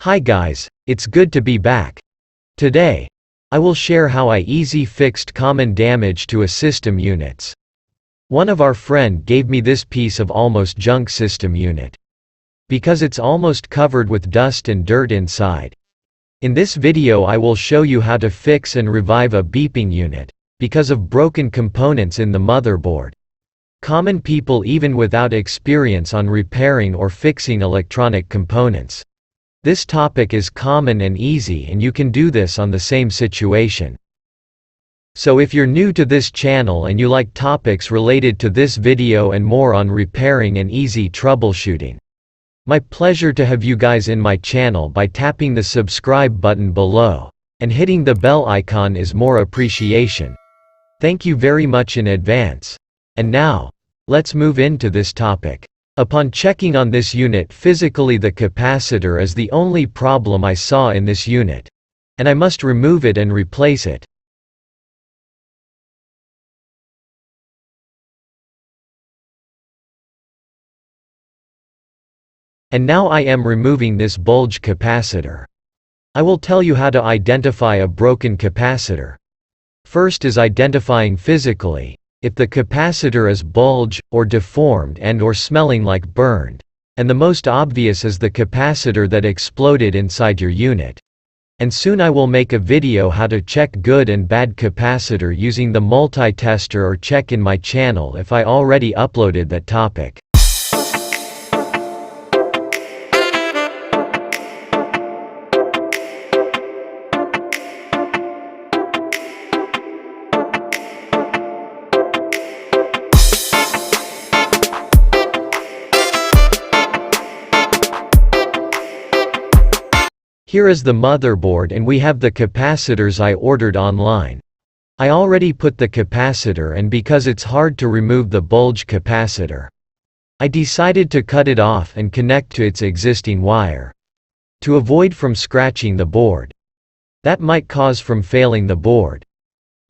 Hi guys, it's good to be back. Today, I will share how I easy fixed common damage to a system units. One of our friend gave me this piece of almost junk system unit. Because it's almost covered with dust and dirt inside. In this video I will show you how to fix and revive a beeping unit, because of broken components in the motherboard. Common people even without experience on repairing or fixing electronic components. This topic is common and easy and you can do this on the same situation. So if you're new to this channel and you like topics related to this video and more on repairing and easy troubleshooting. My pleasure to have you guys in my channel by tapping the subscribe button below. And hitting the bell icon is more appreciation. Thank you very much in advance. And now, let's move into this topic. Upon checking on this unit physically, the capacitor is the only problem I saw in this unit. And I must remove it and replace it. And now I am removing this bulge capacitor. I will tell you how to identify a broken capacitor. First is identifying physically. If the capacitor is bulged, or deformed and/or smelling like burned. And the most obvious is the capacitor that exploded inside your unit. And soon I will make a video how to check good and bad capacitor using the multi-tester, or check in my channel if I already uploaded that topic. Here is the motherboard and we have the capacitors I ordered online. I already put the capacitor, and because it's hard to remove the bulge capacitor, I decided to cut it off and connect to its existing wire. To avoid from scratching the board. That might cause from failing the board.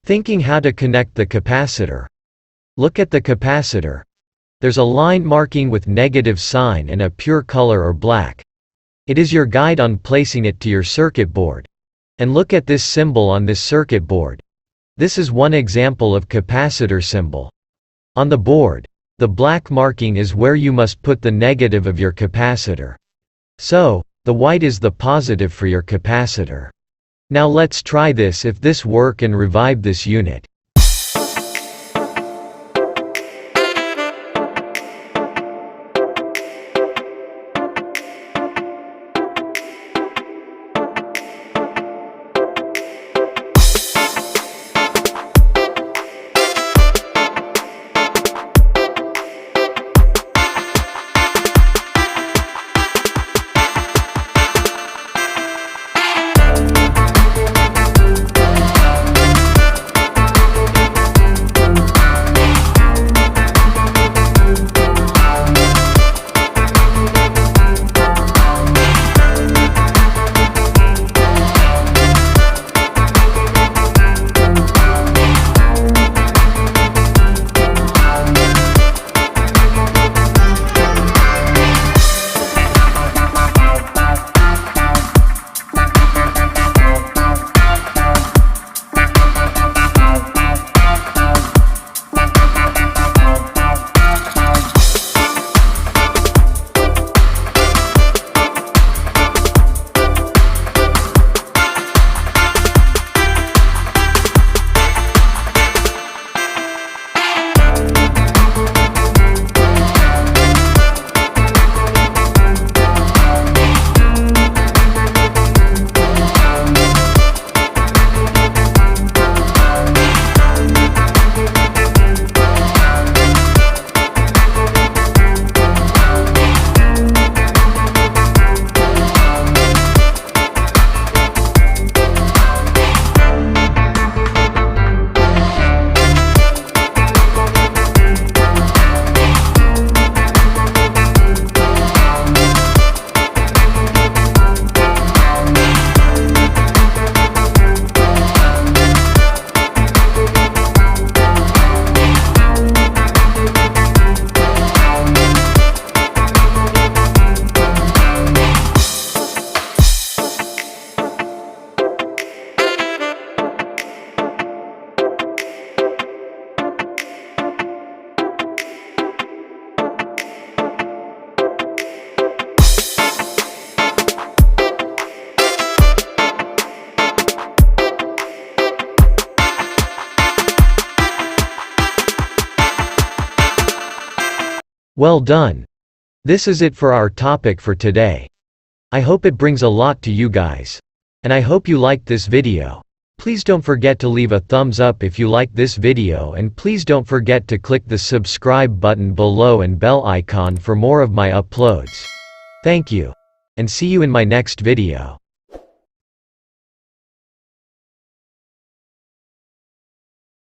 Thinking how to connect the capacitor. Look at the capacitor. There's a line marking with negative sign and a pure color or black. It is your guide on placing it to your circuit board. And look at this symbol on this circuit board. This is one example of capacitor symbol. On the board, the black marking is where you must put the negative of your capacitor. So, the white is the positive for your capacitor. Now let's try this if this work and revive this unit. Well done. This is it for our topic for today. I hope it brings a lot to you guys. And I hope you liked this video. Please don't forget to leave a thumbs up if you liked this video, and please don't forget to click the subscribe button below and bell icon for more of my uploads. Thank you. And see you in my next video.